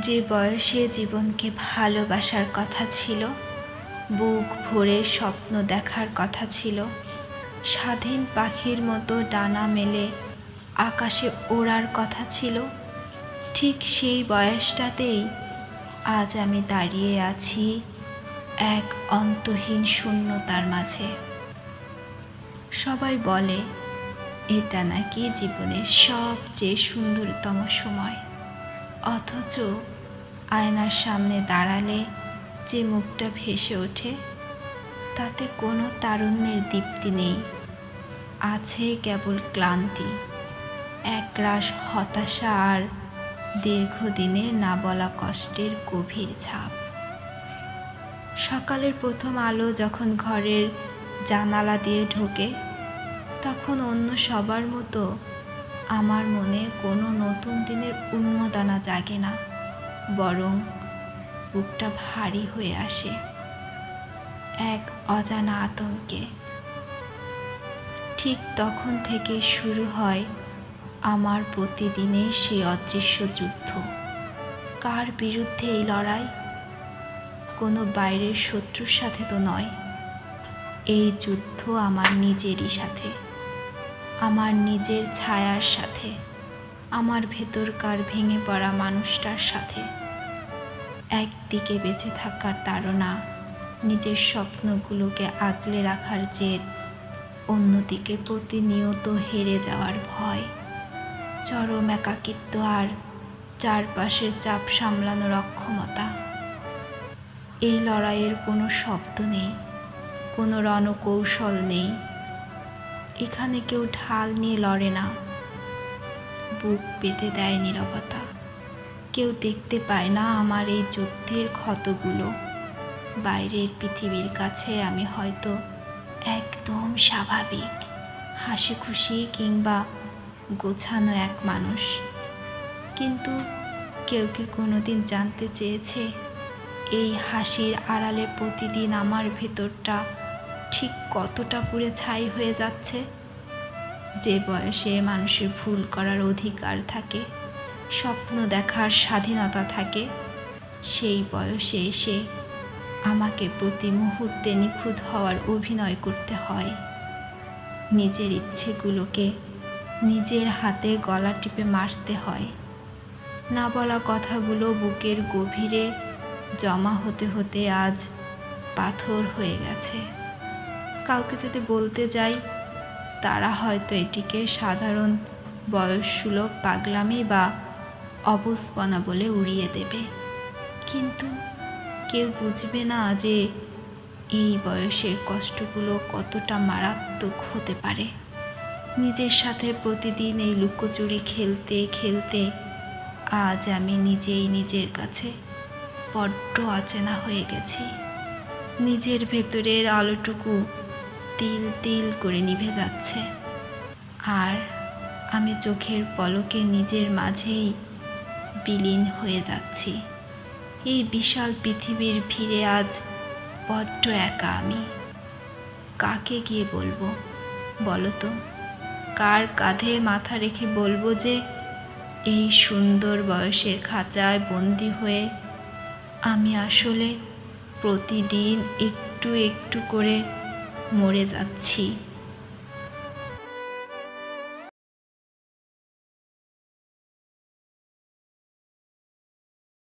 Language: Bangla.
যে বয়সে জীবনকে ভালোবাসার কথা ছিল, বুক ভরে স্বপ্ন দেখার কথা ছিল, স্বাধীন পাখির মতো ডানা মেলে আকাশে ওড়ার কথা ছিল, ঠিক সেই বয়সটাতেই আজ আমি দাঁড়িয়ে আছি এক অন্তহীন শূন্যতার মাঝে। সবাই বলে এটা নাকি জীবনের সবচেয়ে সুন্দরতম সময়, অথচ আয়নার সামনে দাঁড়ালে যে মুখটা ভেসে ওঠে তাতে কোনো তারুণ্যের দীপ্তি নেই, আছে কেবল ক্লান্তি, একরাশ হতাশা আর দীর্ঘদিনের না বলা কষ্টের গভীর ছাপ। সকালের প্রথম আলো যখন ঘরের জানালা দিয়ে ঢোকে, তখন অন্য সবার মতো আমার মনে কোনো নতুন দিনের উন্মাদনা জাগে না, বরং বুকটা ভারী হয়ে আসে এক অজানা আতঙ্কে। ঠিক তখন থেকে শুরু হয় আমার প্রতিদিনের সেই অদৃশ্য যুদ্ধ। কার বিরুদ্ধে এই লড়াই? কোনো বাইরের শত্রুর সাথে তো নয়, এই যুদ্ধ আমার নিজেরই সাথে, আমার নিজের ছায়ার সাথে, আমার ভেতরকার ভেঙে পড়া মানুষটার সাথে। একদিকে বেঁচে থাকার তাড়না, নিজের স্বপ্নগুলোকে আগলে রাখার জেদ, অন্যদিকে প্রতিনিয়ত হেরে যাওয়ার ভয়, চরম একাকিত্ব আর চারপাশের চাপ সামলানোর অক্ষমতা। এই লড়াইয়ের কোনো শব্দ নেই, কোনো রণকৌশল নেই, এখানে কেউ ঢাল নিয়ে লড়ে না, বুক পেতে দেয় নীরবতা। কেউ দেখতে পায় না আমার এই যুদ্ধের ক্ষতগুলো। বাইরের পৃথিবীর কাছে আমি হয়তো একদম স্বাভাবিক, হাসি খুশি কিংবা গোছানো এক মানুষ, কিন্তু কেউ কি কোনোদিন জানতে চেয়েছে এই হাসির আড়ালে প্রতিদিন আমার ভেতরটা ঠিক কতটা পুড়ে ছাই হয়ে যাচ্ছে? যে বয়সে মানুষের ভুল করার অধিকার থাকে, স্বপ্ন দেখার স্বাধীনতা থাকে, সেই বয়সে এসে আমাকে প্রতি মুহূর্তে নিখুঁত হওয়ার অভিনয় করতে হয়। নিজের ইচ্ছেগুলোকে নিজের হাতে গলা টিপে মারতে হয়। না বলা কথাগুলো বুকের গভীরে জমা হতে হতে আজ পাথর হয়ে গেছে। কাউকে যদি বলতে যাই, তারা হয়তো এটিকে সাধারণ বয়সসুলভ পাগলামি বা অবুঝপনা বলে উড়িয়ে দেবে, কিন্তু কেউ বুঝবে না যে এই বয়সের কষ্টগুলো কতটা মারাত্মক হতে পারে। নিজের সাথে প্রতিদিন এই লুকোচুরি খেলতে খেলতে আজ আমি নিজেই নিজের কাছে বড্ড অচেনা হয়ে গেছি। নিজের ভেতরের আলোটুকু তিল তিল করে নিভে যাচ্ছে, আর আমি চোখের পলকে নিজের মাঝেই বিলীন হয়ে যাচ্ছি। এই বিশাল পৃথিবীর ভিড়ে আজ বড্ড একা আমি। কাকে গিয়ে বলবো বলো তো? কার কাঁধে মাথা রেখে বলবো যে এই সুন্দর বয়সের খাঁচায় বন্দি হয়ে আমি আসলে প্রতিদিন একটু একটু করে মরে যাচ্ছি?